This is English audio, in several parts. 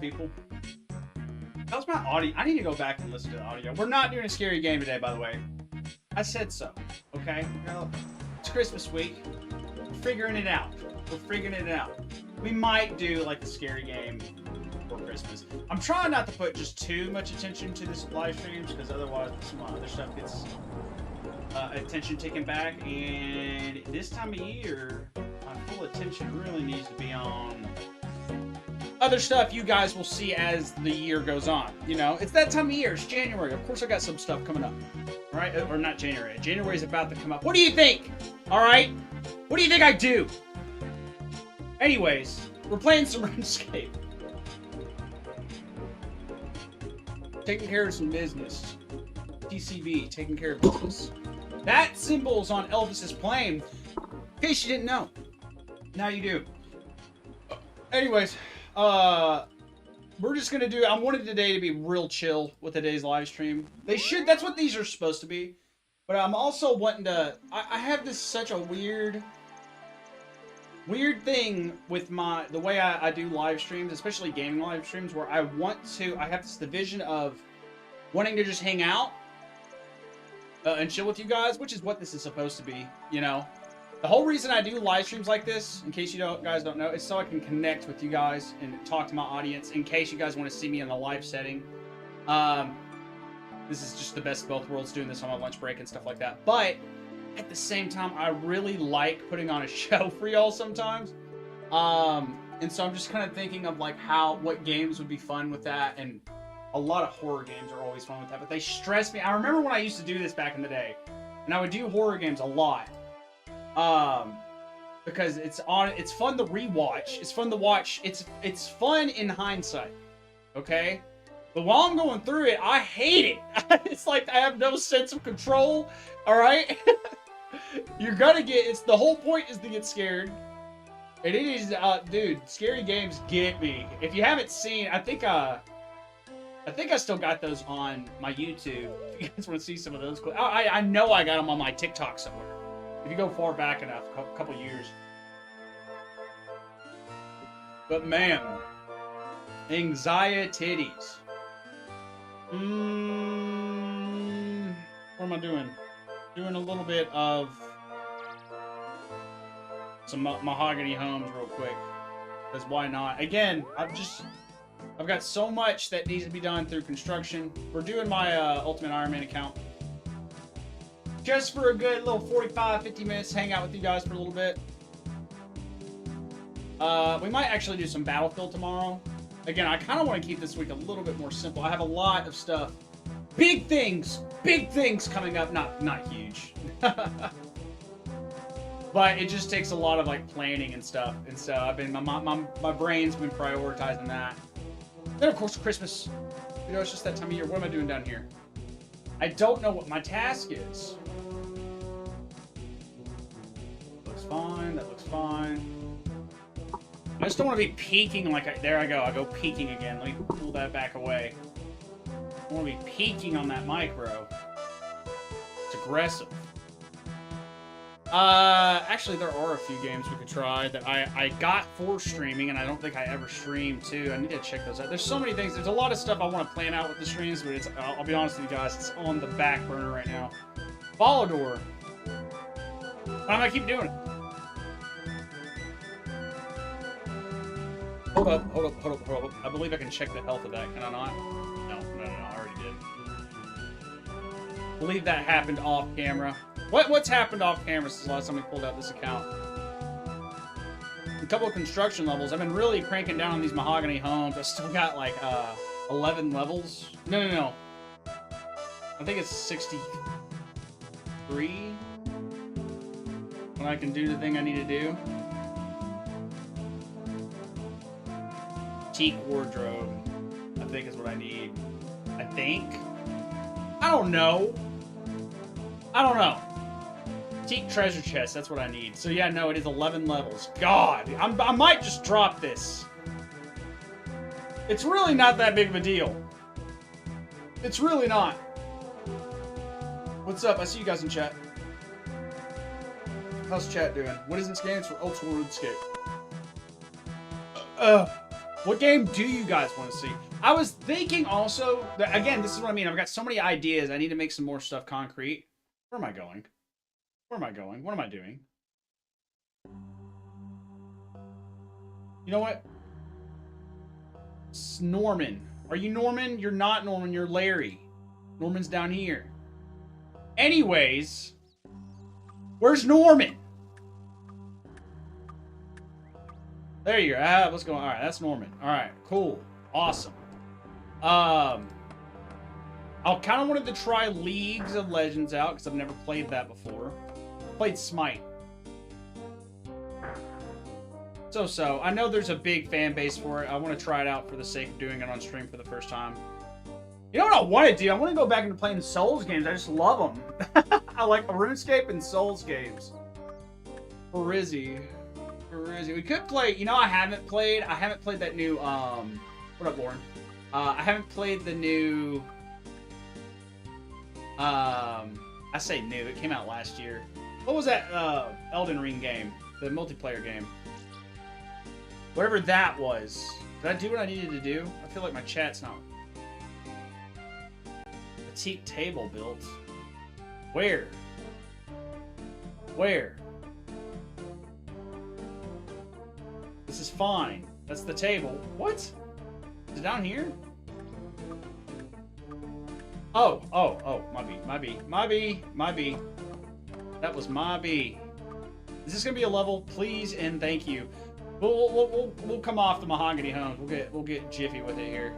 people. How's my audio? I need to go back and listen to the audio. We're not doing a scary game today, by the way. I said so. Okay? It's Christmas week. We're figuring it out. We're figuring it out. We might do like a scary game for Christmas. I'm trying not to put just too much attention to this live streams because otherwise some other stuff gets attention taken back. And this time of year, my full attention really needs to be on other stuff you guys will see as the year goes on. You know, it's that time of year. It's January. Of course, I got some stuff coming up. Right? Or not January. January's about to come up. What do you think? All right? What do you think I do? Anyways, we're playing some RuneScape. Taking care of some business. TCB, taking care of business. That symbol's on Elvis's plane. In case you didn't know. Now you do. Anyways, we're just gonna do. I wanted today to be real chill with today's live stream. They should. That's what these are supposed to be. But I'm also wanting to. I have this such a weird thing with the way I do live streams, especially gaming live streams, where I have this division of wanting to just hang out and chill with you guys, which is what this is supposed to be. You know. The whole reason I do live streams like this, in case you guys don't know, is so I can connect with you guys and talk to my audience. In case you guys want to see me in a live setting, this is just the best of both worlds, doing this on my lunch break and stuff like that. But at the same time, I really like putting on a show for y'all sometimes. And so I'm just kind of thinking of like what games would be fun with that, and a lot of horror games are always fun with that. But they stress me. I remember when I used to do this back in the day, and I would do horror games a lot. Because it's fun to rewatch. It's fun to watch. It's fun in hindsight. Okay? But while I'm going through it, I hate it. It's like I have no sense of control. Alright? You're gonna the whole point is to get scared. And it is, dude, scary games get me. If you haven't seen, I think I still got those on my YouTube. If you guys want to see some of those clips. I know I got them on my TikTok somewhere. If you go far back enough, a couple years. But man, anxiety-titties. What am I doing? Doing a little bit of some mahogany homes real quick. Because why not? Again, I've got so much that needs to be done through construction. We're doing my Ultimate Iron Man account. Just for a good little 45-50 minutes, hang out with you guys for a little bit. We might actually do some Battlefield tomorrow. Again, I kind of want to keep this week a little bit more simple. I have a lot of stuff. Big things coming up. Not huge. But it just takes a lot of like planning and stuff. And so I've been, my brain's been prioritizing that. Then of course Christmas. You know, it's just that time of year. What am I doing down here? I don't know what my task is. Looks fine. That looks fine. I just don't want to be peeking like there I go. I go peeking again. Let me pull that back away. I want to be peeking on that micro. It's aggressive. Actually, there are a few games we could try that I got for streaming, and I don't think I ever streamed too. I need to check those out. There's so many things. There's a lot of stuff I want to plan out with the streams, but I'll be honest with you guys, it's on the back burner right now. Follow door. I'm gonna keep doing it. Hold up. I believe I can check the health of that. Can I not? No, I already did. I believe that happened off camera. What's happened off camera since the last time we pulled out this account? A couple of construction levels. I've been really cranking down on these mahogany homes. I still got like 11 levels. No. I think it's 63 when I can do the thing I need to do. Teak wardrobe, I think is what I need. I think. I don't know. Teak treasure chest, that's what I need. So yeah, no, it is 11 levels. God, I might just drop this. It's really not that big of a deal. It's really not. What's up? I see you guys in chat. How's chat doing? What is this game? It's for Ultimate RuneScape. What game do you guys want to see? I was thinking also, that, again, this is what I mean. I've got so many ideas. I need to make some more stuff concrete. Where am I going? Where am I going? What am I doing? You know what? It's Norman. Are you Norman? You're not Norman. You're Larry. Norman's down here. Anyways, where's Norman? There you go. What's going on? All right, that's Norman. All right, cool. Awesome. I kind of wanted to try Leagues of Legends out because I've never played that before. I played Smite. So. I know there's a big fan base for it. I want to try it out for the sake of doing it on stream for the first time. You know what I want to do? I want to go back into playing Souls games. I just love them. I like RuneScape and Souls games. Rizzy. We could play, you know, I haven't played that new, what up, Lauren? I haven't played the new, I say new, it came out last year. What was that, Elden Ring game? The multiplayer game. Whatever that was. Did I do what I needed to do? I feel like my chat's not. Petite table built. Where? This is fine. That's the table. What? Is it down here? Oh. My B. That was my B. Is this gonna be a level? Please and thank you. We'll come off the mahogany homes. We'll get jiffy with it here.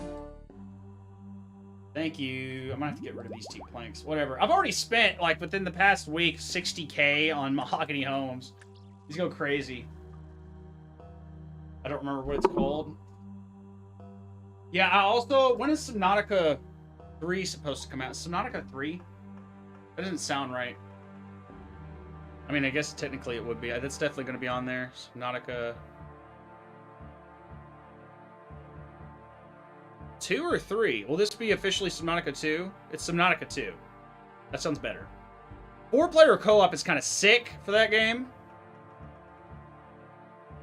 Thank you. I might have to get rid of these 2 planks. Whatever. I've already spent, like, within the past week, $60K on mahogany homes. These go crazy. I don't remember what it's called. Yeah, I also... When is Subnautica 3 supposed to come out? Subnautica 3? That doesn't sound right. I mean, I guess technically it would be. That's definitely going to be on there. Subnautica... 2 or 3? Will this be officially Subnautica 2? It's Subnautica 2. That sounds better. 4-player co-op is kind of sick for that game.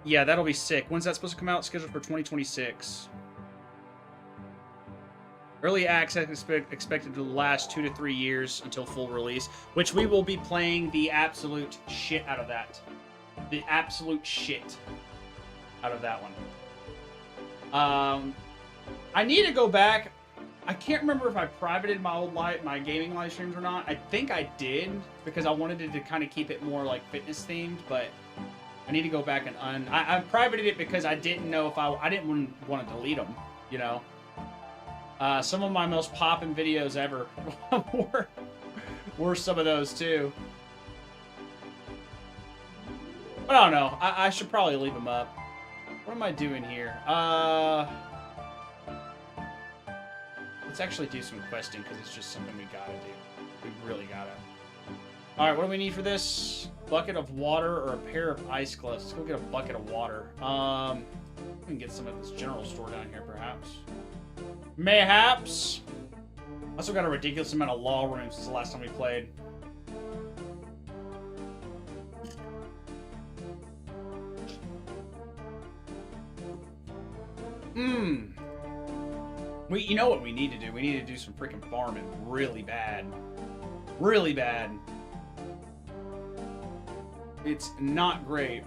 Yeah, that'll be sick. When's that supposed to come out? Scheduled for 2026. Early access expected to last 2 to 3 years until full release, which we will be playing the absolute shit out of that. The absolute shit out of that one. I need to go back. I can't remember if I privated my gaming live streams or not. I think I did because I wanted to kind of keep it more like fitness themed, but I need to go back and I privated it because I didn't know if I didn't want to delete them, you know. Some of my most poppin' videos ever were some of those too. But I don't know. I should probably leave them up. What am I doing here? Let's actually do some questing because it's just something we gotta do. We really gotta. Alright, what do we need for this? Bucket of water or a pair of ice gloves? Let's go get a bucket of water. We can get some at this general store down here, perhaps. Mayhaps. Also got a ridiculous amount of law rooms since the last time we played. You know what we need to do? We need to do some freaking farming really bad. Really bad. It's not great.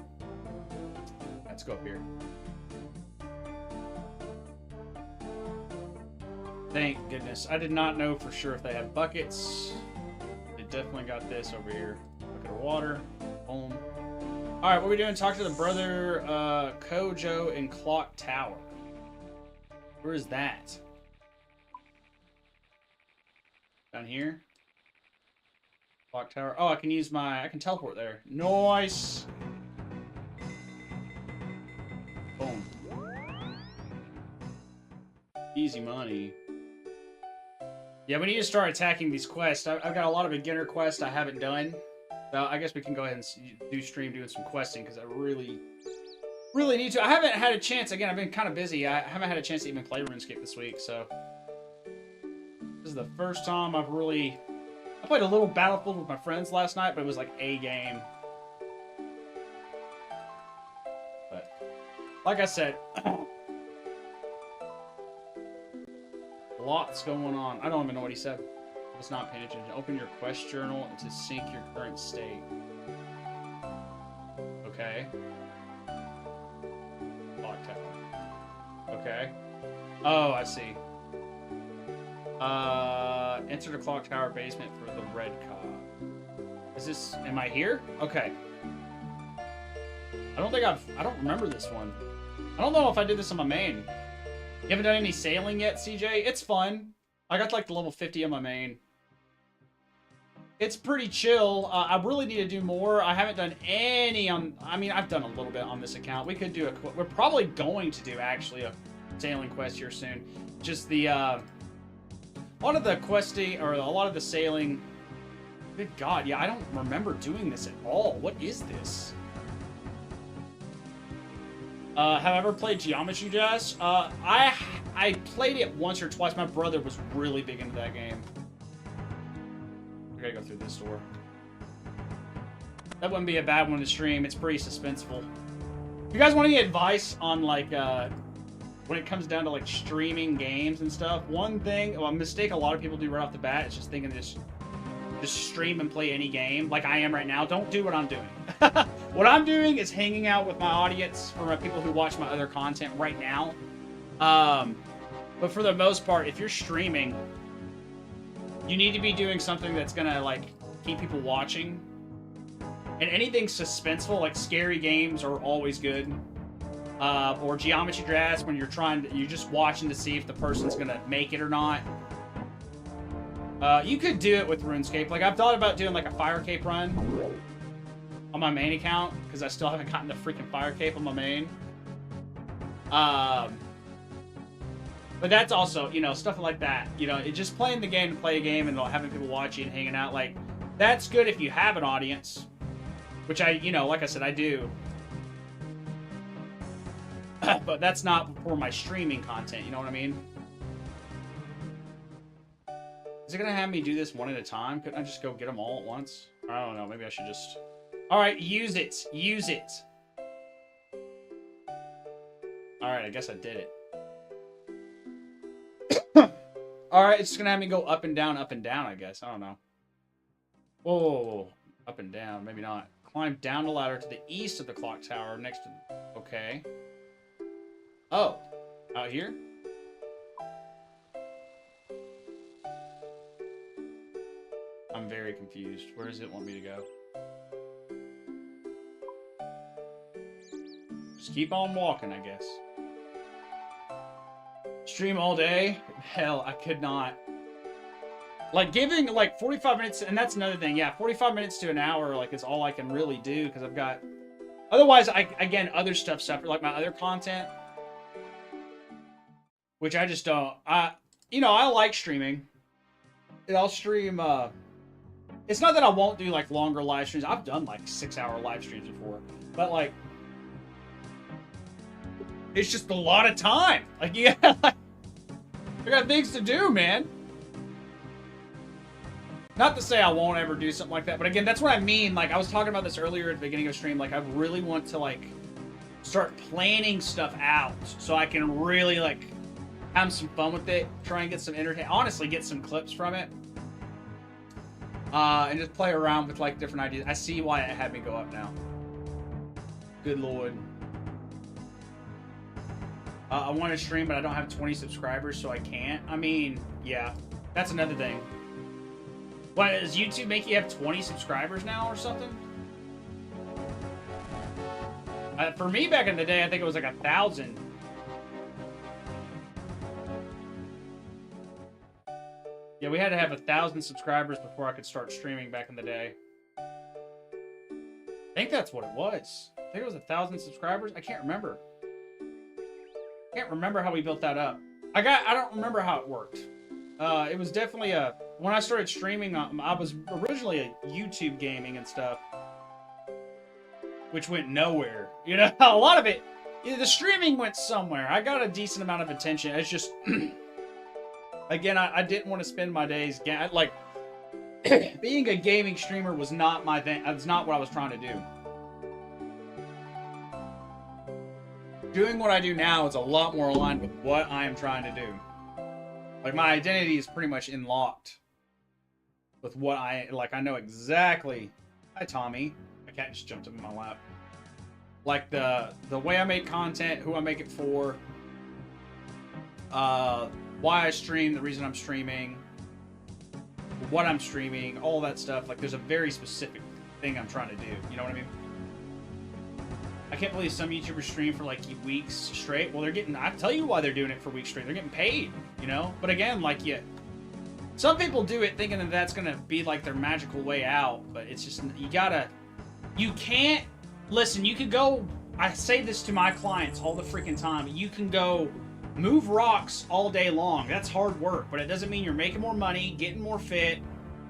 Let's go up here. Thank goodness. I did not know for sure if they had buckets. They definitely got this over here. Bucket of water. Boom. Alright, what are we doing? Talk to the brother Kojo in Clock Tower. Where is that? Down here? Clock Tower. Oh, I can teleport there. Nice! Boom. Easy money. Yeah, we need to start attacking these quests. I've got a lot of beginner quests I haven't done. So I guess we can go ahead and do stream doing some questing because I really need to. I haven't had a chance. Again, I've been kind of busy. I haven't had a chance to even play RuneScape this week, so... This is the first time I've really... I played a little Battlefield with my friends last night, but it was like a game. But, like I said, Lots going on. I don't even know what he said. I was not paying attention. Open your quest journal to sync your current state. Okay. Clock tower. Okay. Oh, I see. Enter the clock tower basement for the red cob. Is this... Am I here? Okay. I don't remember this one. I don't know if I did this on my main. You haven't done any sailing yet, CJ? It's fun. I got like the level 50 on my main. It's pretty chill. I really need to do more. I haven't done any on... I mean, I've done a little bit on this account. We could do a... We're probably going to do, actually, a sailing quest here soon. Just the, a lot of the questing, or a lot of the sailing... Good God, yeah, I don't remember doing this at all. What is this? Have I ever played Geometry Dash? I played it once or twice. My brother was really big into that game. We gotta go through this door. That wouldn't be a bad one to stream. It's pretty suspenseful. If you guys want any advice on, like, when it comes down to, like, streaming games and stuff, one thing, a mistake a lot of people do right off the bat is just thinking just stream and play any game like I am right now. Don't do what I'm doing. What I'm doing is hanging out with my audience, for my people who watch my other content right now. But for the most part, if you're streaming, you need to be doing something that's gonna, like, keep people watching. And anything suspenseful, like scary games, are always good. Or Geometry Dash, when you're just watching to see if the person's gonna make it or not. You could do it with RuneScape. Like, I've thought about doing, like, a Fire Cape run on my main account, because I still haven't gotten the freaking Fire Cape on my main. But that's also, you know, stuff like that. You know, just playing the game to play a game and having people watching and hanging out, like, that's good if you have an audience. Which you know, like I said, I do. But that's not for my streaming content, you know what I mean? Is it gonna have me do this one at a time? Couldn't I just go get them all at once? I don't know, maybe I should just... Alright, use it! Use it! Alright, I guess I did it. Alright, it's just gonna have me go up and down, I guess. I don't know. Whoa, whoa, whoa. Up and down, maybe not. Climb down the ladder to the east of the clock tower next to... Okay. Oh. Out here? I'm very confused. Where does it want me to go? Just keep on walking, I guess. Stream all day? Hell, I could not. Like, giving, like, 45 minutes, and that's another thing, yeah, 45 minutes to an hour, like, is all I can really do, because I've got... Otherwise, again, other stuff separate, like my other content, which I just don't... You know, I like streaming. And I'll stream, It's not that I won't do, like, longer live streams. I've done, like, 6-hour live streams before. But, like... It's just a lot of time. Like, yeah, like, I got things to do, man. Not to say I won't ever do something like that, but again, that's what I mean. Like, I was talking about this earlier at the beginning of stream. Like, I really want to, like, start planning stuff out so I can really, like, have some fun with it. Try and get some honestly, get some clips from it. And just play around with, like, different ideas. I see why it had me go up now. Good lord. I want to stream, but I don't have 20 subscribers, so I can't. I mean, yeah. That's another thing. What, does YouTube make you have 20 subscribers now or something? For me, back in the day, I think it was like 1,000. Yeah, we had to have 1,000 subscribers before I could start streaming back in the day. I think that's what it was. I think it was 1,000 subscribers. I can't remember. Can't remember how we built that up. I don't remember how it worked. It was definitely when I started streaming, I was originally a YouTube gaming and stuff, which went nowhere. You know, a lot of it, the streaming went somewhere. I got a decent amount of attention. It's just, again, I didn't want to spend my days, like, being a gaming streamer was not my thing. That's not what I was trying to do. Doing what I do now is a lot more aligned with what I am trying to do. Like, my identity is pretty much unlocked with what I know exactly. Hi, Tommy. My cat just jumped up in my lap. Like, the way I make content, who I make it for, why I stream, the reason I'm streaming, what I'm streaming, all that stuff. Like, there's a very specific thing I'm trying to do. You know what I mean? I can't believe some YouTubers stream for, like, weeks straight. Well, they're getting... I'll tell you why they're doing it for weeks straight. They're getting paid, you know? But again, like, some people do it thinking that that's going to be, like, their magical way out. But it's just... You can't... Listen, you could go... I say this to my clients all the freaking time. You can go move rocks all day long. That's hard work. But it doesn't mean you're making more money, getting more fit,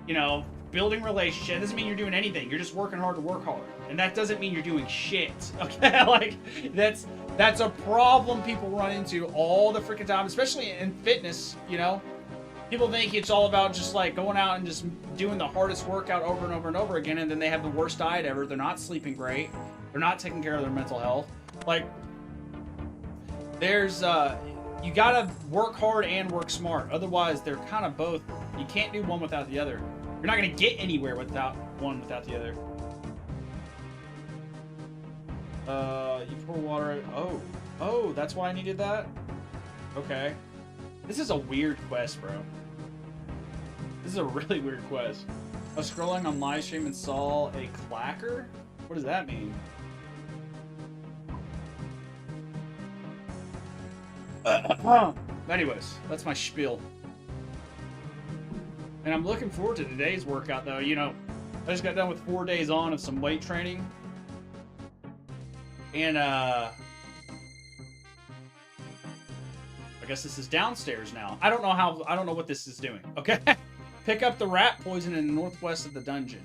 you know, building relationships. It doesn't mean you're doing anything. You're just working hard to work hard. And that doesn't mean you're doing shit. Okay? Like, that's a problem people run into all the freaking time, especially in fitness, you know? People think it's all about just, like, going out and just doing the hardest workout over and over and over again, and then they have the worst diet ever. They're not sleeping great. They're not taking care of their mental health. Like, there's, you gotta work hard and work smart. Otherwise, they're kind of both. You can't do one without the other. You're not gonna get anywhere without one without the other. You pour water. Oh, that's why I needed that? Okay. This is a weird quest, bro. This is a really weird quest. I was scrolling on live stream and saw a clacker? What does that mean? Anyways, that's my spiel. And I'm looking forward to today's workout, though. You know, I just got done with 4 days on of some weight training. And, I guess this is downstairs now. I don't know what this is doing, okay? Pick up the rat poison in the northwest of the dungeon.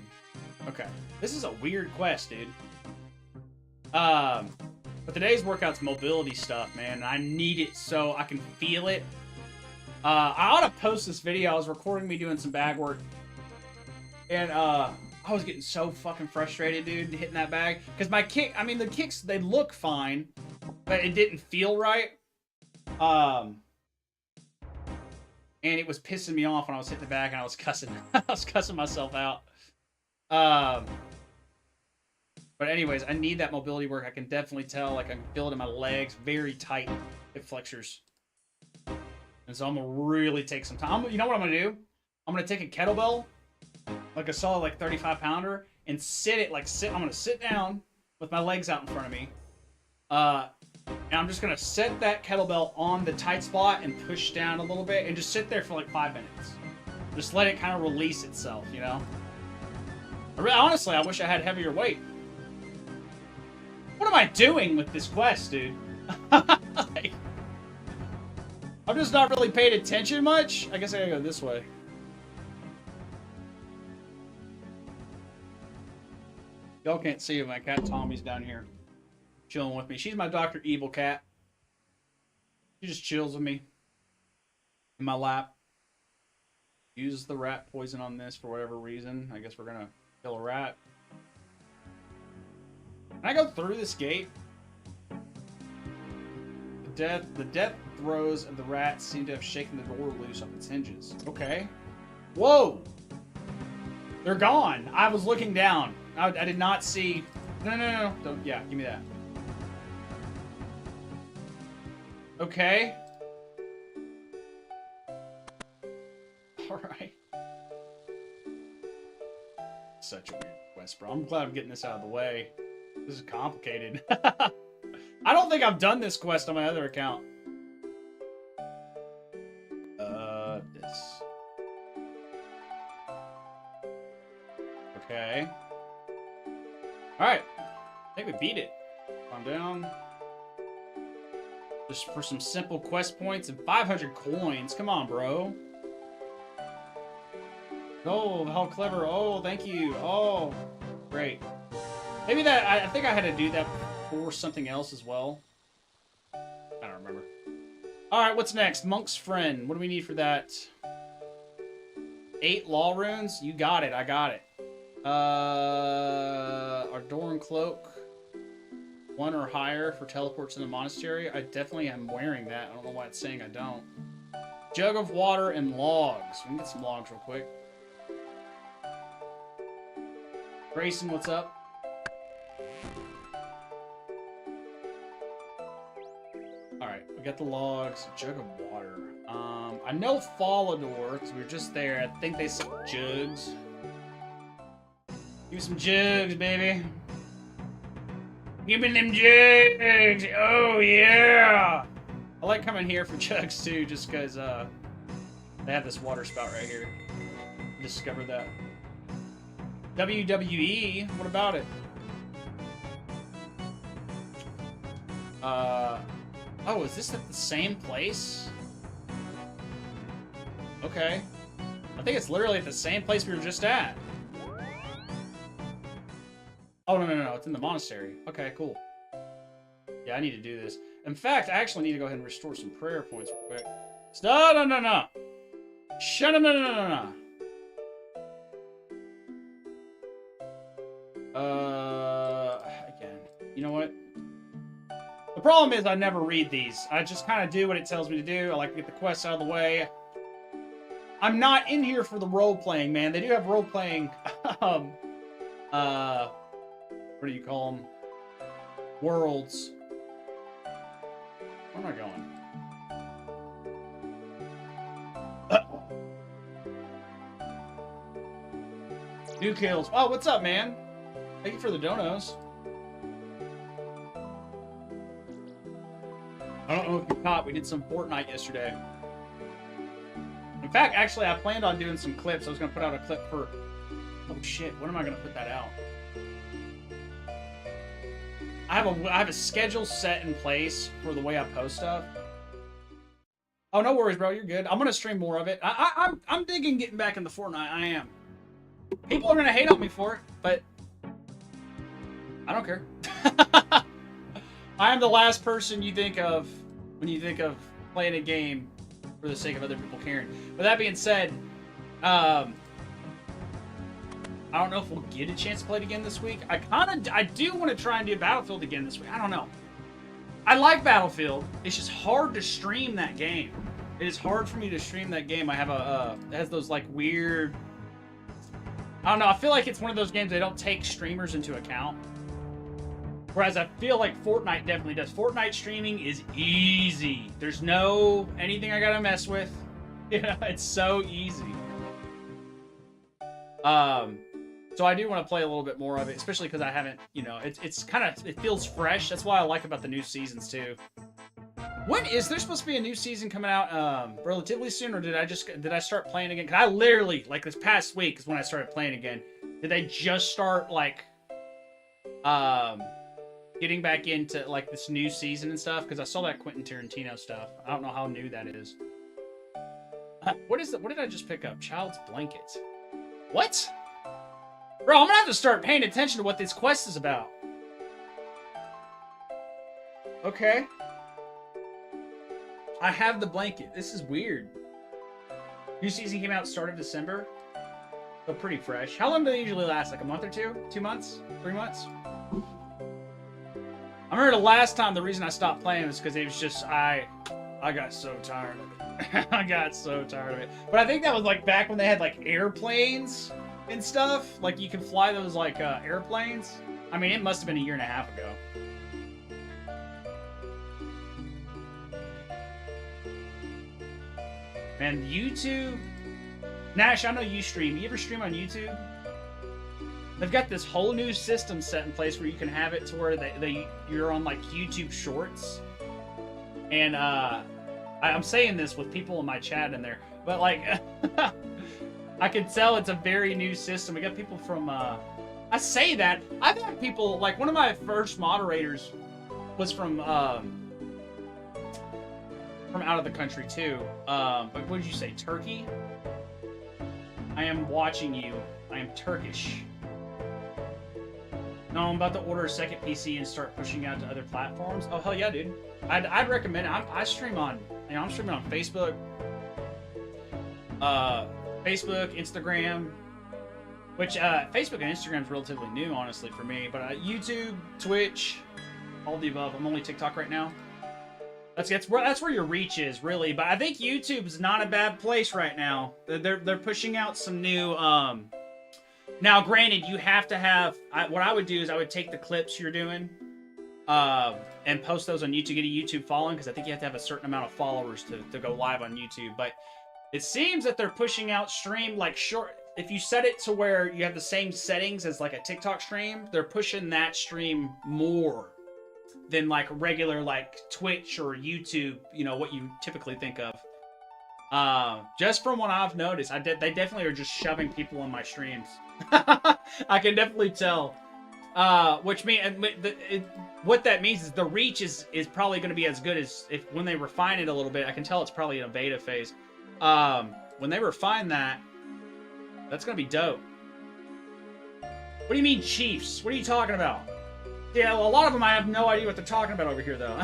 Okay. This is a weird quest, dude. But today's workout's mobility stuff, man. And I need it so I can feel it. I ought to post this video. I was recording me doing some bag work. And, I was getting so fucking frustrated, dude, hitting that bag. Because my kick, I mean, the kicks, they look fine. But it didn't feel right. And it was pissing me off when I was hitting the bag and I was cussing. I was cussing myself out. But anyways, I need that mobility work. I can definitely tell, like, I can feel it in my legs. Very tight hip flexors. And so I'm going to really take some time. You know what I'm going to do? I'm going to take a kettlebell, like a solid, like, 35-pounder, and I'm going to sit down with my legs out in front of me. And I'm just going to set that kettlebell on the tight spot and push down a little bit and just sit there for like 5 minutes. Just let it kind of release itself, you know? Honestly, I wish I had heavier weight. What am I doing with this quest, dude? Like, I'm just not really paying attention much. I guess I gotta go this way. Y'all can't see it. My cat Tommy's down here chilling with me. She's my Dr. Evil cat. She just chills with me in my lap. Use the rat poison on this for whatever reason. I guess we're gonna kill a rat. Can I go through this gate? The death throes of the rat seem to have shaken the door loose off its hinges. Okay. Whoa! They're gone. I was looking down. I did not see. No. Don't. Yeah, give me that. Okay. Alright. Such a weird quest, bro. I'm glad I'm getting this out of the way. This is complicated. I don't think I've done this quest on my other account. This. Okay. Alright. I think we beat it. Calm down. Just for some simple quest points and 500 coins. Come on, bro. Oh, how clever. Oh, thank you. Oh, great. Maybe that, I think I had to do that for something else as well. I don't remember. Alright, what's next? Monk's Friend. What do we need for that? 8 law runes? You got it. I got it. Ardoran Cloak. 1 or higher for teleports in the monastery. I definitely am wearing that. I don't know why it's saying I don't. Jug of water and logs. We can get some logs real quick. Grayson, what's up? Alright, we got the logs. Jug of water. I know Fallador, because we were just there. I think they said jugs. Give me some jugs, baby. Give me them jugs! Oh, yeah! I like coming here for jugs, too, just because, they have this water spout right here. Discovered that. WWE? What about it? Oh, is this at the same place? Okay. I think it's literally at the same place we were just at. Oh, no. It's in the monastery. Okay, cool. Yeah, I need to do this. In fact, I actually need to go ahead and restore some prayer points real quick. No. Shut up, no. Again. You know what? The problem is I never read these. I just kind of do what it tells me to do. I like to get the quests out of the way. I'm not in here for the role-playing, man. They do have role-playing, what do you call them? Worlds. Where am I going? New kills. Oh, what's up, man? Thank you for the donos. I don't know if you caught, we did some Fortnite yesterday. In fact, actually, I planned on doing some clips. I was going to put out a clip for... Oh, shit. When am I going to put that out? I have a schedule set in place for the way I post stuff. Oh, no worries, bro. You're good. I'm going to stream more of it. I'm digging getting back into Fortnite. I am. People are going to hate on me for it, but... I don't care. I am the last person you think of when you think of playing a game for the sake of other people caring. With that being said, I don't know if we'll get a chance to play it again this week. I do want to try and do Battlefield again this week. I don't know. I like Battlefield. It's just hard to stream that game. It is hard for me to stream that game. I have it has those like weird... I don't know. I feel like it's one of those games they don't take streamers into account. Whereas I feel like Fortnite definitely does. Fortnite streaming is easy. There's no anything I gotta mess with. Yeah, it's so easy. So I do want to play a little bit more of it, especially because I haven't, you know, it's kind of, it feels fresh. That's why I like about the new seasons too. When is there supposed to be a new season coming out relatively soon, or did I start playing again? Because I literally, like this past week is when I started playing again. Did they just start like getting back into like this new season and stuff? Because I saw that Quentin Tarantino stuff. I don't know how new that is. What did I just pick up? Child's blanket. What? Bro, I'm gonna have to start paying attention to what this quest is about. Okay. I have the blanket. This is weird. New season came out start of December. So pretty fresh. How long do they usually last? Like a month or two? 2 months? 3 months? I remember the last time the reason I stopped playing was because it was just I got so tired of it. I got so tired of it. But I think that was like back when they had like airplanes and stuff. Like you can fly those like airplanes. I mean, it must have been a year and a half ago. Man, YouTube. Nash, I know you stream. You ever stream on YouTube? They've got this whole new system set in place where you can have it to where you're on like YouTube Shorts. And I'm saying this with people in my chat in there, but like I can tell it's a very new system. We got people from I say that I've had people like one of my first moderators was from out of the country too. But what did you say? Turkey? I am watching you. I am Turkish. No, I'm about to order a second PC and start pushing out to other platforms. Oh hell yeah, dude! I'd recommend it. I stream on, you know, I'm streaming on Facebook, Instagram, which Facebook and Instagram is relatively new, honestly, for me. But YouTube, Twitch, all the above. I'm only TikTok right now. That's where your reach is, really. But I think YouTube's not a bad place right now. They're pushing out some new. Now, granted, you have to have. What I would do is I would take the clips you're doing, and post those on YouTube, get a YouTube following, because I think you have to have a certain amount of followers to go live on YouTube. But it seems that they're pushing out stream like short. If you set it to where you have the same settings as like a TikTok stream, they're pushing that stream more than like regular like Twitch or YouTube, you know, what you typically think of. Just from what I've noticed, they definitely are just shoving people in my streams. I can definitely tell. Which means what that means is the reach is probably going to be as good as if when they refine it a little bit. I can tell it's probably in a beta phase. When they refine that, that's going to be dope. What do you mean, Chiefs? What are you talking about? Yeah, well, a lot of them I have no idea what they're talking about over here, though.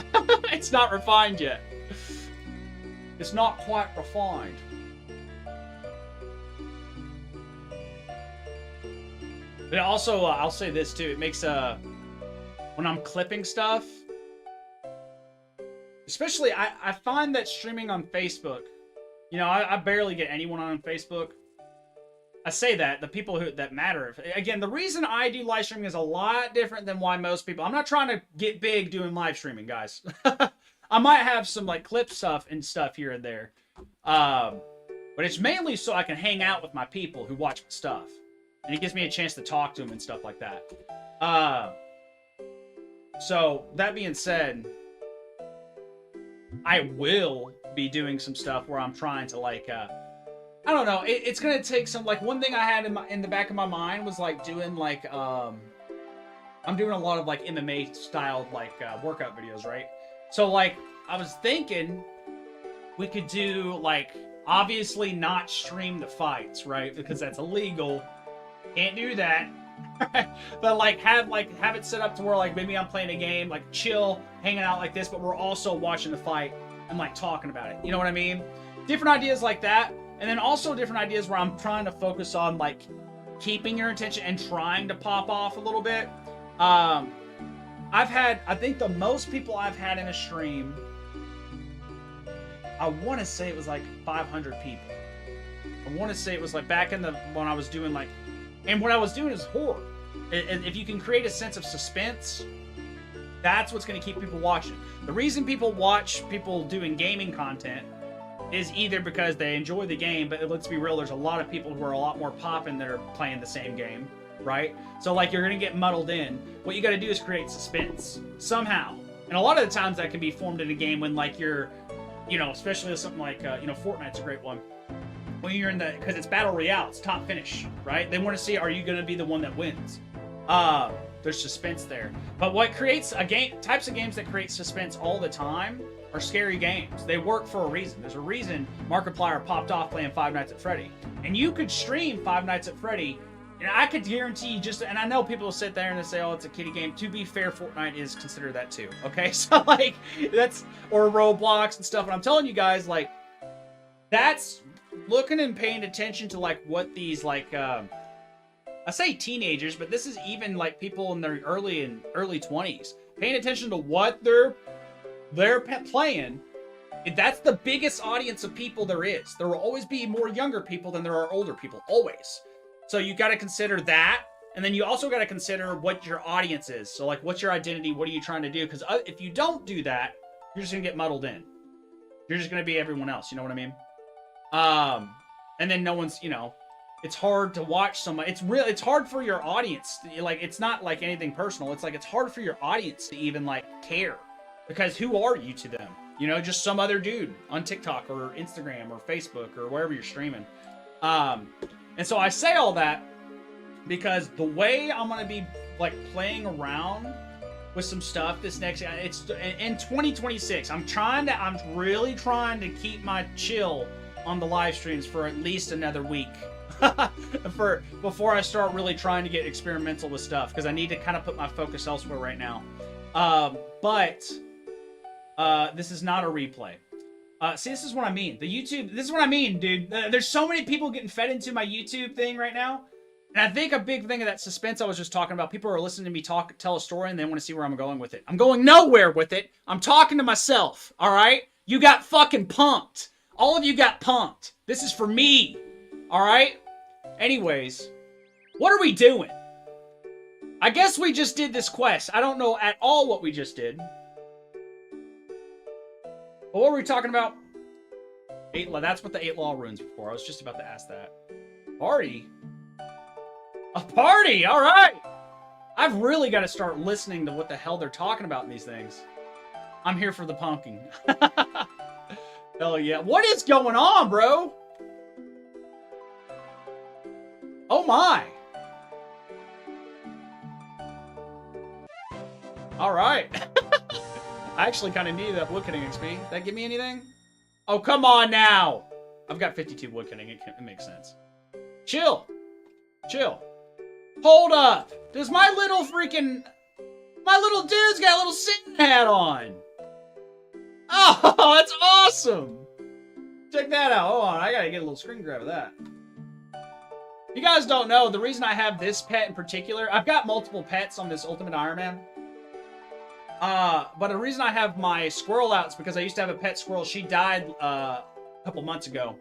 It's not refined yet. It's not quite refined. But also, I'll say this, too. It makes, when I'm clipping stuff, especially, I find that streaming on Facebook, you know, I barely get anyone on Facebook. I say that, the people that matter. Again, the reason I do live streaming is a lot different than why most people... I'm not trying to get big doing live streaming, guys. I might have some, like, clip stuff and stuff here and there. But it's mainly so I can hang out with my people who watch my stuff. And it gives me a chance to talk to them and stuff like that. So, that being said, I will be doing some stuff where I'm trying to, like... I don't know. It's gonna take some, like, one thing I had in the back of my mind was like doing like I'm doing a lot of like MMA styled like workout videos, right? So like I was thinking we could do like obviously not stream the fights, right? Because that's illegal. Can't do that. But like have it set up to where like maybe I'm playing a game, like chill, hanging out like this, but we're also watching the fight and like talking about it. You know what I mean? Different ideas like that. And then also different ideas where I'm trying to focus on, like, keeping your attention and trying to pop off a little bit. I think the most people I've had in a stream, I want to say it was like 500 people. I want to say it was like back in when I was doing like, and what I was doing is horror. If you can create a sense of suspense, that's what's going to keep people watching. The reason people watch people doing gaming content is either because they enjoy the game, but let's be real, there's a lot of people who are a lot more poppin' that are playing the same game, right? So, like, you're gonna get muddled in. What you gotta do is create suspense, somehow. And a lot of the times that can be formed in a game when, like, you're, you know, especially with something like, you know, Fortnite's a great one. When you're in because it's Battle Royale, it's top finish, right? They want to see, are you gonna be the one that wins? There's suspense there. But what creates types of games that create suspense all the time are scary games. They work for a reason. There's a reason Markiplier popped off playing Five Nights at Freddy. And you could stream Five Nights at Freddy, and I could guarantee and I know people will sit there and they say, oh, it's a kiddie game. To be fair, Fortnite is considered that too, okay? So, like, or Roblox and stuff. And I'm telling you guys, like, that's looking and paying attention to, like, what these, like, I say teenagers, but this is even, like, people in their early 20s. Paying attention to what they're playing. That's the biggest audience of people there is. There will always be more younger people than there are older people. Always. So you got to consider that. And then you also got to consider what your audience is. So, like, what's your identity? What are you trying to do? Because if you don't do that, you're just going to get muddled in. You're just going to be everyone else. You know what I mean? And then no one's, you know, it's hard to watch somebody. It's hard for your audience. Like, it's not like anything personal. It's like, it's hard for your audience to even, like, care. Because who are you to them? You know, just some other dude on TikTok or Instagram or Facebook or wherever you're streaming. And so I say all that because the way I'm going to be, like, playing around with some stuff this next year, it's in 2026. I'm really trying to keep my chill on the live streams for at least another week. Before I start really trying to get experimental with stuff, because I need to kind of put my focus elsewhere right now. But this is not a replay. See, this is what I mean. This is what I mean, dude. There's so many people getting fed into my YouTube thing right now. And I think a big thing of that suspense I was just talking about, people are listening to me tell a story and they want to see where I'm going with it. I'm going nowhere with it. I'm talking to myself, all right? You got fucking punked. All of you got punked. This is for me, all right? Anyways, what are we doing? I guess we just did this quest. I don't know at all what we just did. But what were we talking about? That's what the 8 law runes before. I was just about to ask that. Party? A party! Alright! I've really got to start listening to what the hell they're talking about in these things. I'm here for the punking. Hell yeah. What is going on, bro? Oh my! Alright. I actually kind of needed that woodcutting XP. That give me anything? Oh, come on now! I've got 52 woodcutting. It makes sense. Chill. Chill. Hold up! Does my little dude's got a little Santa hat on! Oh, that's awesome! Check that out. Hold on, I gotta get a little screen grab of that. If you guys don't know, the reason I have this pet in particular, I've got multiple pets on this Ultimate Iron Man. But the reason I have my squirrel out is because I used to have a pet squirrel. She died a couple months ago.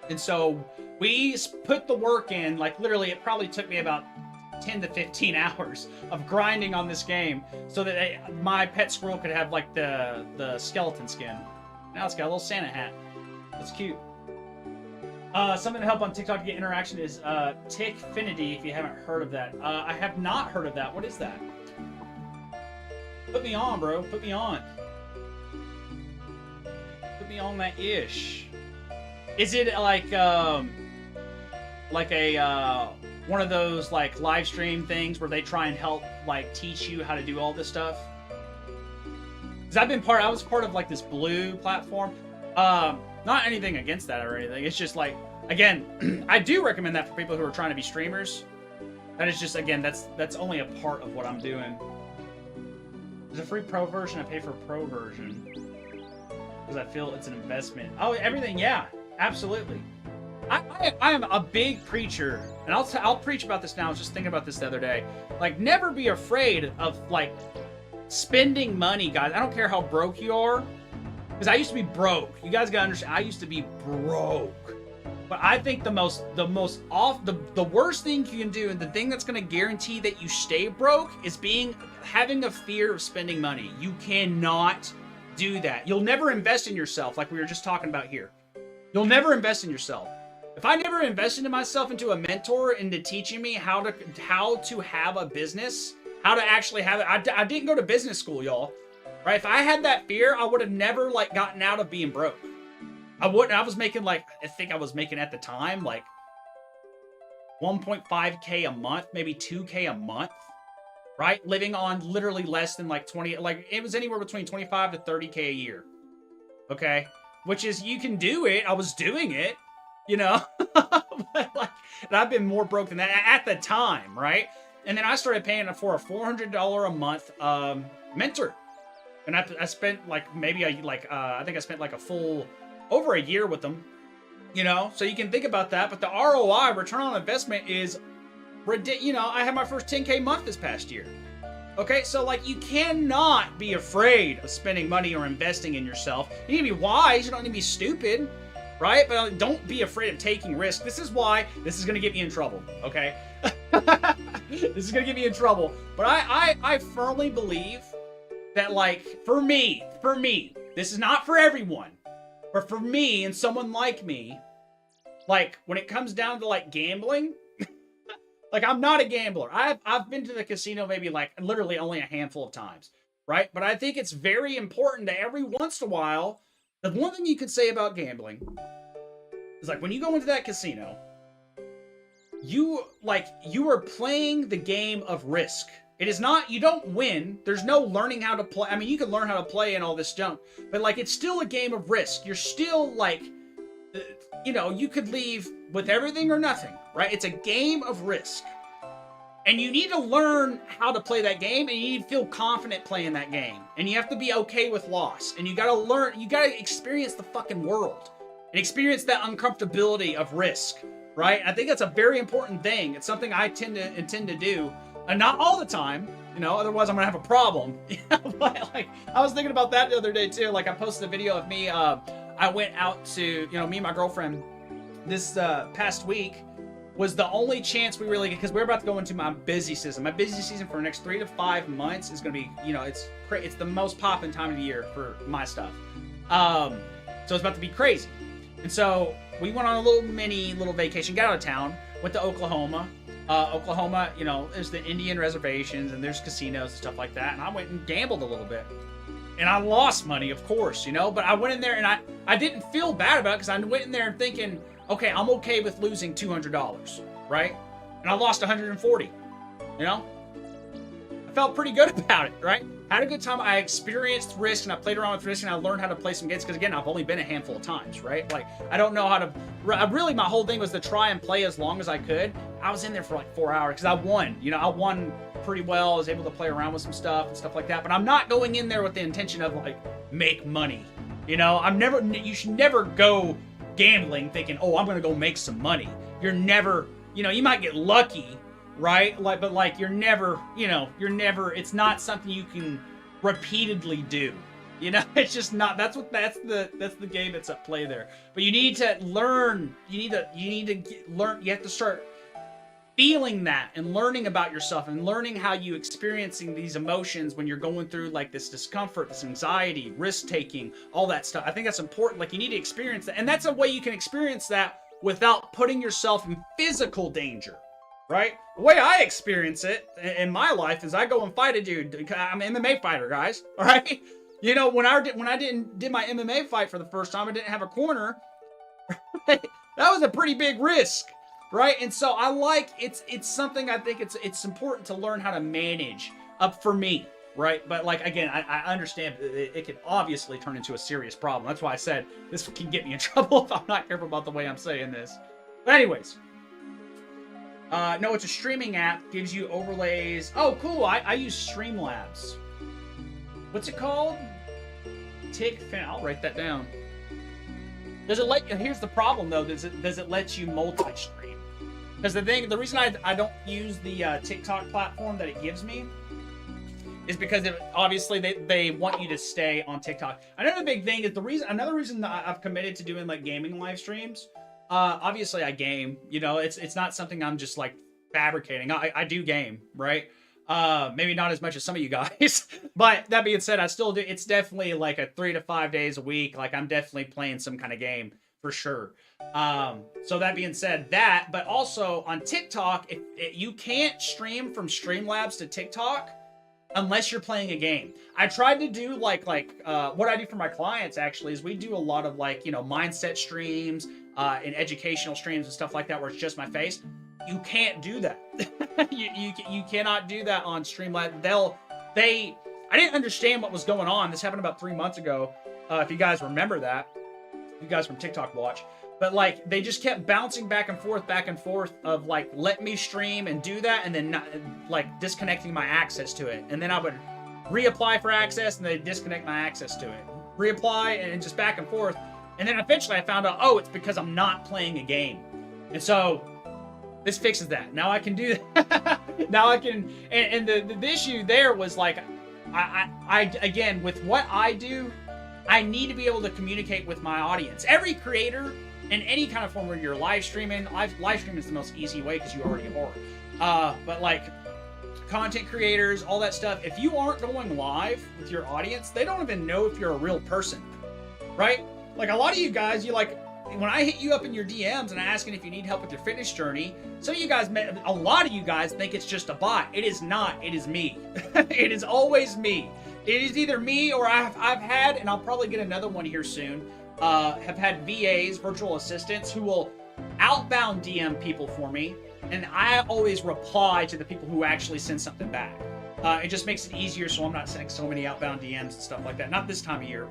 And so we put the work in, like literally it probably took me about 10 to 15 hours of grinding on this game so that my pet squirrel could have like the skeleton skin. Now it's got a little Santa hat. That's cute. Something to help on TikTok to get interaction is Tickfinity, if you haven't heard of that. I have not heard of that. What is that? Put me on, bro. Put me on. Put me on that ish. Is it like a one of those like live stream things where they try and help like teach you how to do all this stuff? Because I was part of like this blue platform. Not anything against that or anything. It's just like, again, I do recommend that for people who are trying to be streamers. That is just, again, that's only a part of what I'm doing. There's a free pro version. I pay for a pro version because I feel it's an investment. Oh, everything, yeah, absolutely. I am a big preacher, and I'll preach about this now. I was just thinking about this the other day. Like, never be afraid of like spending money, guys. I don't care how broke you are, because I used to be broke. You guys gotta understand. I used to be broke. But I think the worst thing you can do, and the thing that's gonna guarantee that you stay broke, is having a fear of spending money. You cannot do that. You'll never invest in yourself, like we were just talking about here. You'll never invest in yourself. If I never invested in myself into a mentor, into teaching me how to have a business, how to actually have it, I didn't go to business school, y'all. Right? If I had that fear, I would have never like gotten out of being broke. I was making like, I think I was making at the time like 1.5K a month, maybe 2K a month, right? Living on literally less than like 20, like it was anywhere between 25 to 30K a year. Okay? Which is, you can do it. I was doing it, you know? But like, and I've been more broke than that at the time, right? And then I started paying for a $400 a month mentor. And I spent like maybe I think I spent like a full over a year with them, you know. So you can think about that. But the ROI, return on investment, is ridiculous. You know, I had my first 10K month this past year. Okay, so like you cannot be afraid of spending money or investing in yourself. You need to be wise. You don't need to be stupid, right? But don't be afraid of taking risks. This is why this is going to get me in trouble. Okay, this is going to get me in trouble. But I firmly believe that, like, for me, this is not for everyone, but for me and someone like me, like, when it comes down to, like, gambling, like, I'm not a gambler. I've been to the casino maybe, like, literally only a handful of times, right? But I think it's very important that every once in a while, the one thing you could say about gambling is, like, when you go into that casino, you are playing the game of risk. It is not, you don't win. There's no learning how to play. I mean, you can learn how to play and all this junk, but like, it's still a game of risk. You're still like, you know, you could leave with everything or nothing, right? It's a game of risk. And you need to learn how to play that game, and you need to feel confident playing that game. And you have to be okay with loss. And you gotta learn, you gotta experience the fucking world. And experience that uncomfortability of risk. right? I think that's a very important thing. It's something I intend to do, and not all the time, you know, otherwise I'm gonna have a problem. But like, I was thinking about that the other day too. Like, I posted a video of me, I went out to, you know, me and my girlfriend this past week was the only chance we really get, because we're about to go into my busy season. My busy season for the next 3 to 5 months is going to be, you know, it's the most popping time of the year for my stuff. So it's about to be crazy. And so we went on a little vacation, got out of town, went to Oklahoma. Oklahoma, you know, there's the Indian reservations and there's casinos and stuff like that. And I went and gambled a little bit. And I lost money, of course, you know, but I went in there and I didn't feel bad about it, because I went in there and thinking, okay, I'm okay with losing $200, right? And I lost 140, you know? I felt pretty good about it, right? Had a good time. I experienced risk, and I played around with risk, and I learned how to play some games, because again, I've only been a handful of times, right? Like, I don't know how to, really my whole thing was to try and play as long as I could. I was in there for like 4 hours, because I won, you know, I won pretty well. I was able to play around with some stuff and stuff like that, but I'm not going in there with the intention of like, make money, you know? You should never go gambling thinking, oh, I'm gonna go make some money. You're never, you know, you might get lucky, right? Like, but like, you're never, it's not something you can repeatedly do, you know? It's just not, that's the game that's at play there. But you need to learn, you have to start feeling that and learning about yourself and learning how you experiencing these emotions when you're going through like this discomfort, this anxiety, risk taking, all that stuff. I think that's important. Like, you need to experience that, and that's a way you can experience that without putting yourself in physical danger, right? The way I experience it in my life is I go and fight a dude. I'm an MMA fighter, guys. All right, you know, when I did my MMA fight for the first time, I didn't have a corner. That was a pretty big risk. Right, and so I like it's something I think it's important to learn how to manage up for me, right? But like, again, I understand it can obviously turn into a serious problem. That's why I said this can get me in trouble if I'm not careful about the way I'm saying this. But anyways, no, it's a streaming app, gives you overlays. Oh, cool! I use Streamlabs. What's it called? I'll write that down. Does it let? Here's the problem though. Does it let you multi-stream? Because the reason I don't use the TikTok platform that it gives me is because obviously they want you to stay on TikTok. Another big thing is another reason that I've committed to doing like gaming live streams. Obviously I game, you know, it's not something I'm just like fabricating. I do game, right? Maybe not as much as some of you guys, but that being said, I still do. It's definitely like a 3 to 5 days a week. Like, I'm definitely playing some kind of game for sure. So that being said, but also on TikTok, you can't stream from Streamlabs to TikTok unless you're playing a game. I tried to do like what I do for my clients actually is we do a lot of like, you know, mindset streams, and educational streams and stuff like that where it's just my face. You can't do that. you cannot do that on Streamlabs. I didn't understand what was going on. This happened about 3 months ago. If you guys remember that, you guys from TikTok watch. But like, they just kept bouncing back and forth of like, let me stream and do that, and then not, like disconnecting my access to it. And then I would reapply for access, and they'd disconnect my access to it. Reapply, and just back and forth. And then eventually I found out, oh, it's because I'm not playing a game. And so this fixes that. Now I can do that. Now I can, and the issue there was like, I again, with what I do, I need to be able to communicate with my audience. Every creator in any kind of form where you're live streaming, live streaming is the most easy way because you already are. But like content creators, all that stuff, if you aren't going live with your audience, they don't even know if you're a real person, right? Like a lot of you guys, when I hit you up in your DMs and I'm asking if you need help with your fitness journey, a lot of you guys think it's just a bot. It is not. It is me. It is always me. It is either me or I've had, and I'll probably get another one here soon, have had VAs, virtual assistants, who will outbound DM people for me, and I always reply to the people who actually send something back. It just makes it easier so I'm not sending so many outbound DMs and stuff like that. Not this time of year,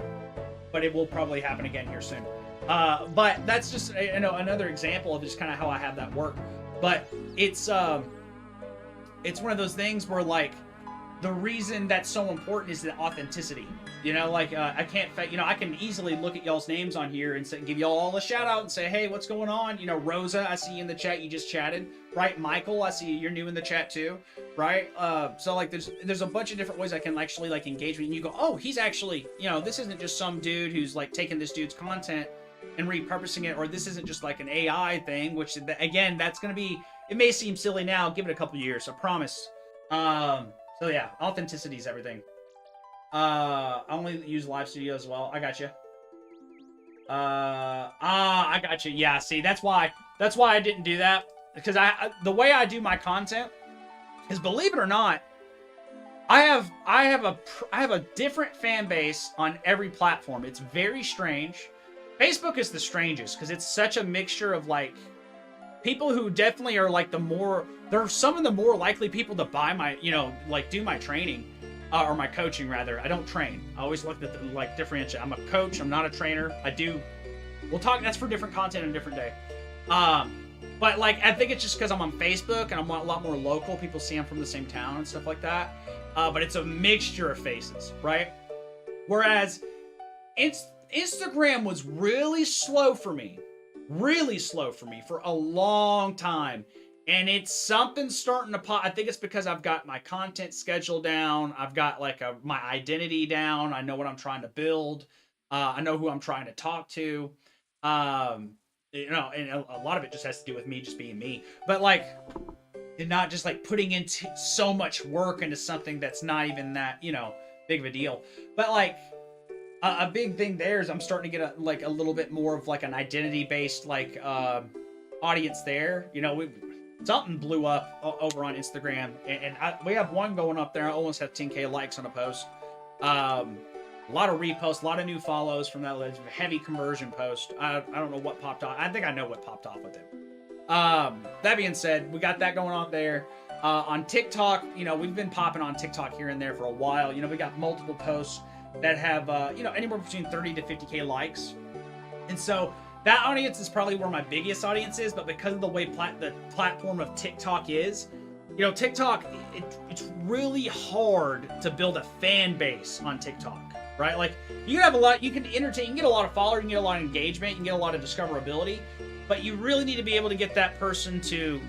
but it will probably happen again here soon. But that's just another example of just kind of how I have that work. But it's one of those things where like the reason that's so important is the authenticity. You know, like I can't, you know, I can easily look at y'all's names on here and say, give y'all all a shout out and say, hey, what's going on? You know, Rosa, I see you in the chat. You just chatted, right? Michael, I see you're new in the chat too, right? So like, there's a bunch of different ways I can actually like engage with you. And you go, oh, he's actually, you know, this isn't just some dude who's like taking this dude's content and repurposing it, or this isn't just like an AI thing, which again, that's gonna be. It may seem silly now. Give it a couple years, I promise. So yeah, authenticity is everything. I only use Live Studio as well. I got you. I got you. Yeah, see, that's why I didn't do that, because the way I do my content is, believe it or not, I have a different fan base on every platform. It's very strange. Facebook is the strangest because it's such a mixture of like people who definitely are like they're some of the more likely people to buy my, you know, like do my training or my coaching rather. I don't train. I always look at the like differentiate. I'm a coach. I'm not a trainer. We'll talk. That's for different content on a different day. But like I think it's just because I'm on Facebook and I'm a lot more local. People see I'm from the same town and stuff like that. But it's a mixture of faces, right? Whereas Instagram was really slow for me for a long time, and it's something starting to pop. I think it's because I've got my content schedule down. I've got like my identity down. I know what I'm trying to build. I know who I'm trying to talk to. You know, and a lot of it just has to do with me just being me. But like, and not just like putting into so much work into something that's not even that, you know, big of a deal. But like, a big thing there is I'm starting to get a little bit more of like an identity based like audience there. You know, something blew up over on Instagram, and we have one going up there. I almost have 10K likes on a post. A lot of reposts, a lot of new follows from that heavy conversion post. I don't know what popped off. I think I know what popped off with it. That being said, we got that going on there. On TikTok, you know, we've been popping on TikTok here and there for a while. You know, we got multiple posts that have, you know, anywhere between 30 to 50K likes. And so that audience is probably where my biggest audience is, but because of the way the platform of TikTok is, you know, TikTok, it's really hard to build a fan base on TikTok, right? Like, you can have a lot, you can entertain, you can get a lot of followers, you can get a lot of engagement, you can get a lot of discoverability, but you really need to be able to get that person to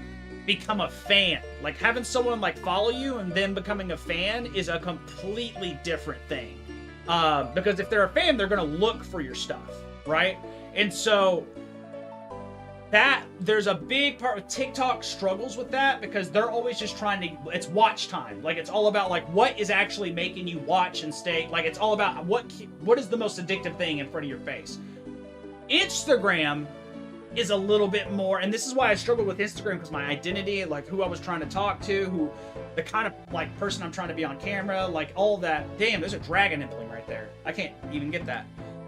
become a fan. Like, having someone like follow you and then becoming a fan is a completely different thing. Because if they're a fan, they're going to look for your stuff, right? And so there's a big part of TikTok struggles with that, because they're always just trying to, it's watch time. Like, it's all about like what is actually making you watch and stay. Like, it's all about what is the most addictive thing in front of your face. Instagram is a little bit more, and this is why I struggled with Instagram, because my identity, like who I was trying to talk to, the kind of like person I'm trying to be on camera, like all that. Damn, there's a dragon impling right there. I can't even get that.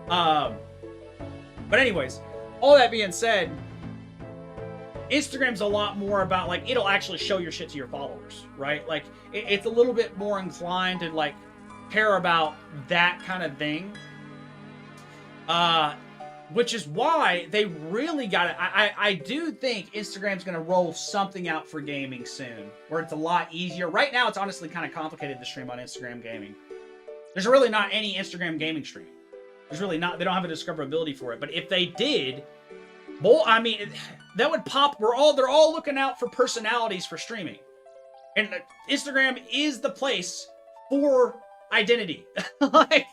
But anyways, all that being said, Instagram's a lot more about like, it'll actually show your shit to your followers, right? Like it's a little bit more inclined to like care about that kind of thing. Which is why they really got it. I do think Instagram's going to roll something out for gaming soon, where it's a lot easier. Right now, it's honestly kind of complicated to stream on Instagram gaming. There's really not any Instagram gaming streaming. There's really not. They don't have a discoverability for it. But if they did, well, I mean, that would pop. They're all looking out for personalities for streaming, and Instagram is the place for identity. Like,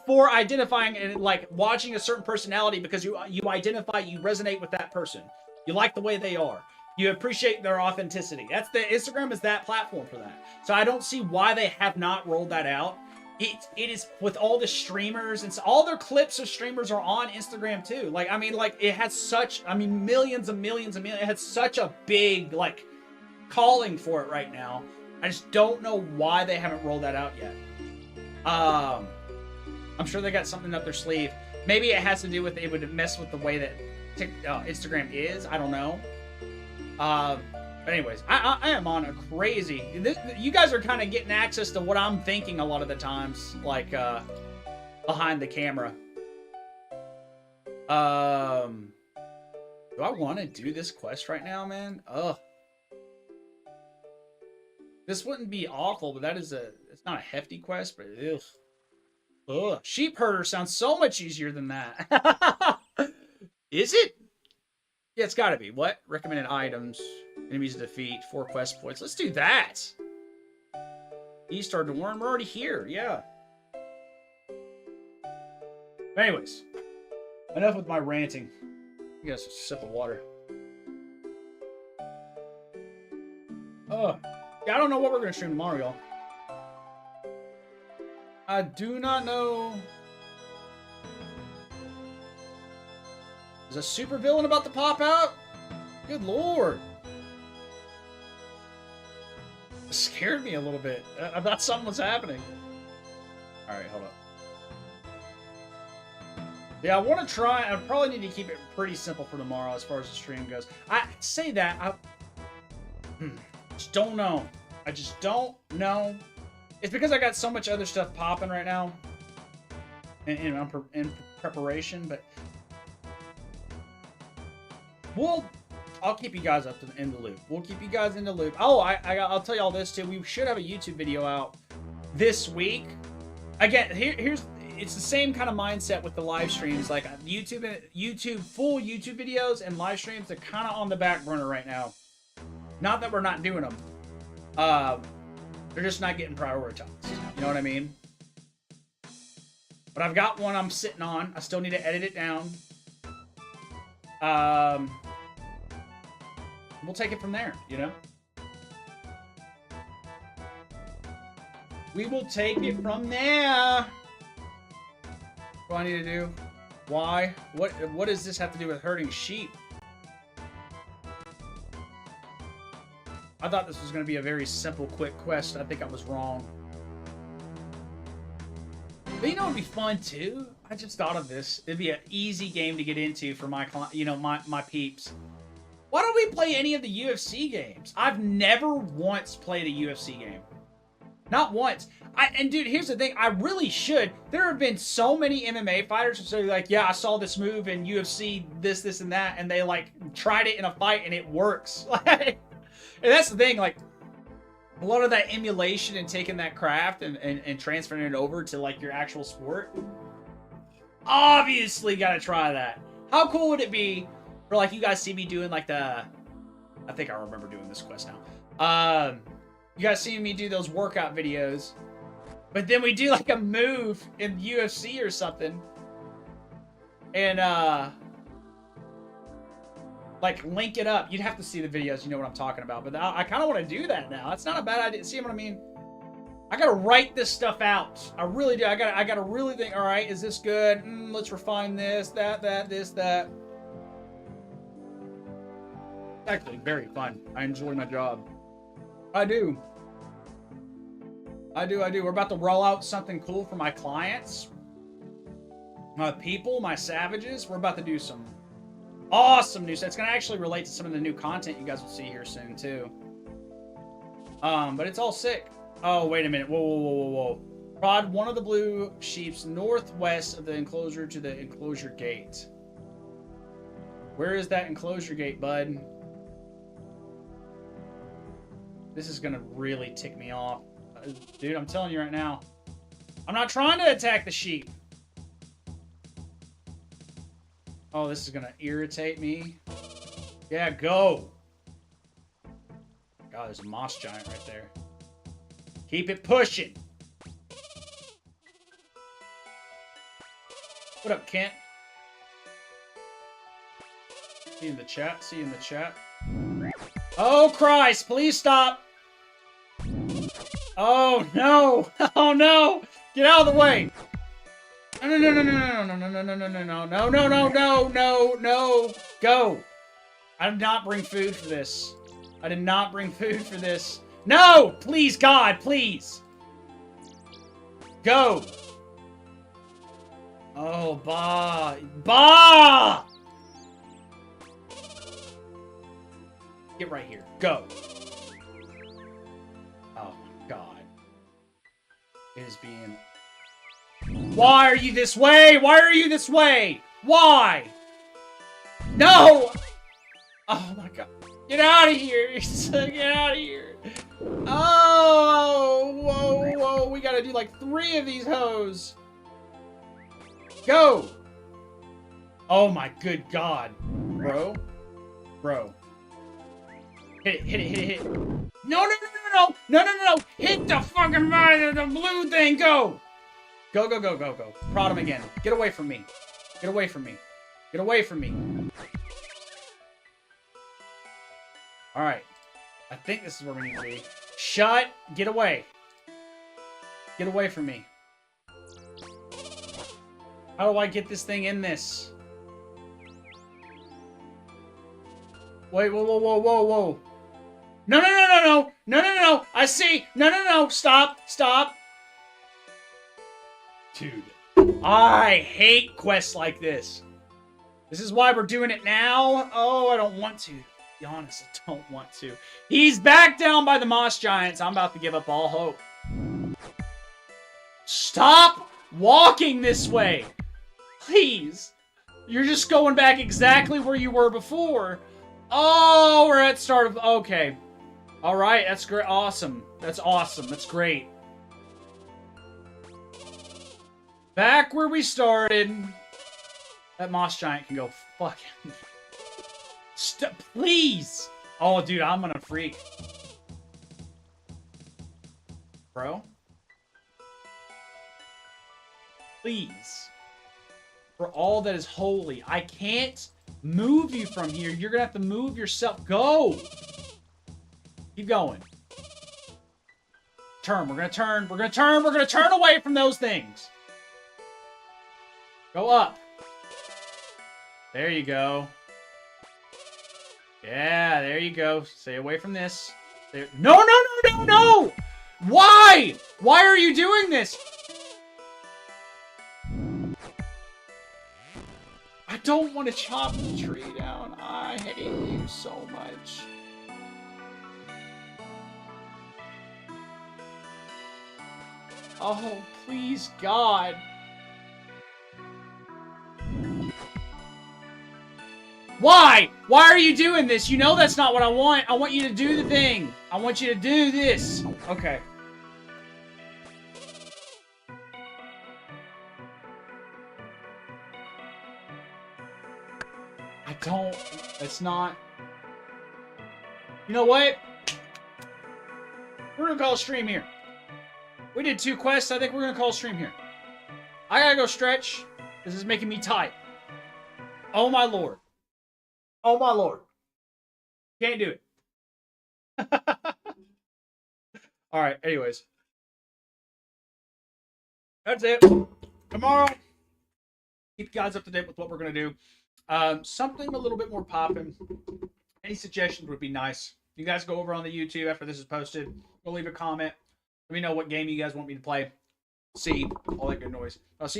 for identifying and like watching a certain personality, because you identify, you resonate with that person, you like the way they are, you appreciate their authenticity. That's the Instagram is that platform for that. So I don't see why they have not rolled that out. It is with all the streamers, and all their clips of streamers are on Instagram too. Like, I mean, like it has such, I mean, millions and millions and millions. It has such a big like calling for it right now. I just don't know why they haven't rolled that out yet. I'm sure they got something up their sleeve. Maybe it has to do with, it would mess with the way that Instagram is. I don't know. But anyways, I am on a crazy. You guys are kind of getting access to what I'm thinking a lot of the times, like behind the camera. Do I want to do this quest right now, man? Ugh. This wouldn't be awful, but it's not a hefty quest, but ugh. Ugh. Sheep herder sounds so much easier than that. Is it? Yeah, it's gotta be. What? Recommended items. Enemies to defeat. 4 quest points. Let's do that. East are Dorm. We're already here. Yeah. Anyways. Enough with my ranting. I guess a sip of water. Oh. Yeah, I don't know what we're going to stream tomorrow, y'all. I do not know. Is a super villain about to pop out? Good lord. It scared me a little bit. I thought something was happening. Alright, hold up. Yeah, I want to try. I probably need to keep it pretty simple for tomorrow as far as the stream goes. I say that. I just don't know. I just don't know. It's because I got so much other stuff popping right now. And in preparation, but I'll keep you guys in the loop. We'll keep you guys in the loop. Oh, I'll tell you all this too. We should have a YouTube video out this week. Again, it's the same kind of mindset with the live streams. Like YouTube full YouTube videos and live streams are kind of on the back burner right now. Not that we're not doing them. They're just not getting prioritized. You know what I mean? But I've got one I'm sitting on. I still need to edit it down. We'll take it from there, you know? We will take it from there. What do I need to do? Why? What does this have to do with herding sheep? I thought this was going to be a very simple, quick quest. I think I was wrong. But you know what would be fun, too? I just thought of this. It'd be an easy game to get into for my peeps. Why don't we play any of the UFC games? I've never once played a UFC game. Not once. And dude, here's the thing. I really should. There have been so many MMA fighters who say like, yeah, I saw this move in UFC, this, and that, and they like tried it in a fight and it works. Like, and that's the thing. Like, a lot of that emulation and taking that craft and transferring it over to like your actual sport. Obviously, gotta try that. How cool would it be for like you guys see me doing like I think I remember doing this quest now. You guys see me do those workout videos, but then we do like a move in UFC or something, and like link it up. You'd have to see the videos, you know what I'm talking about. But I kind of want to do that now. That's not a bad idea. See what I mean? I gotta write this stuff out. I really do. I gotta really think. All right, is this good? Let's refine this, that, this, that. Actually, very fun. I enjoy my job. I do. We're about to roll out something cool for my clients, my people, my savages. We're about to do some awesome new stuff. It's gonna actually relate to some of the new content you guys will see here soon too. But it's all sick. Oh, wait a minute. Whoa. Prod one of the blue sheeps northwest of the enclosure to the enclosure gate. Where is that enclosure gate, bud? This is gonna really tick me off. Dude, I'm telling you right now. I'm not trying to attack the sheep. Oh, this is gonna irritate me. Yeah, go. God, there's a moss giant right there. Keep it pushing. What up, Kent? See you in the chat. See you in the chat. Oh, Christ. Please stop. Oh, no. Oh, no. Get out of the way. No. Go. I did not bring food for this. I did not bring food for this. No! Please, God, please. Go. Oh, bah. Bah! Get right here. Go. Oh, my God. It is being... Why are you this way? Why are you this way? Why? No! Oh, my God. Get out of here. Get out of here. Oh, whoa, whoa. We gotta do like 3 of these hoes. Go. Oh my good God. Bro. Bro. Hit it, hit it, hit it, hit it. No, no, no, no, no, no, no, no, no. Hit the fucking the blue thing. Go. Go, go, go, go, go. Prod him again. Get away from me. Get away from me. Get away from me. Alright. I think this is where we need to be. Shut. Get away. Get away from me. How do I get this thing in this? Wait, whoa, whoa, whoa, whoa, whoa. No, no, no, no, no. No, no, no, no. I see. No, no, no. Stop. Stop. Dude. I hate quests like this. This is why we're doing it now. Oh, I don't want to. To be honest, I don't want to. He's back down by the Moss Giants. I'm about to give up all hope. Stop walking this way. Please. You're just going back exactly where you were before. Oh, we're at start of... Okay. Alright, that's great. Awesome. That's awesome. That's great. Back where we started. That Moss Giant can go fuck him. Please! Oh, dude, I'm gonna freak. Bro? Please. For all that is holy. I can't move you from here. You're gonna have to move yourself. Go! Keep going. Turn. We're gonna turn. We're gonna turn. We're gonna turn away from those things. Go up. There you go. Yeah, there you go. Stay away from this. There. No, no, no, no, no! Why? Why are you doing this? I don't want to chop the tree down. I hate you so much. Oh, please, God. Why? Why are you doing this? You know that's not what I want. I want you to do the thing. I want you to do this. Okay. I don't... It's not... You know what? We're gonna call a stream here. We did 2 quests. I think we're gonna call a stream here. I gotta go stretch. This is making me tight. Oh my lord. Oh my lord. Can't do it. Alright, anyways. That's it. Tomorrow, keep you guys up to date with what we're going to do. Something a little bit more popping. Any suggestions would be nice. You guys go over on the YouTube after this is posted. Go leave a comment. Let me know what game you guys want me to play. See, all that good noise. I'll see you guys.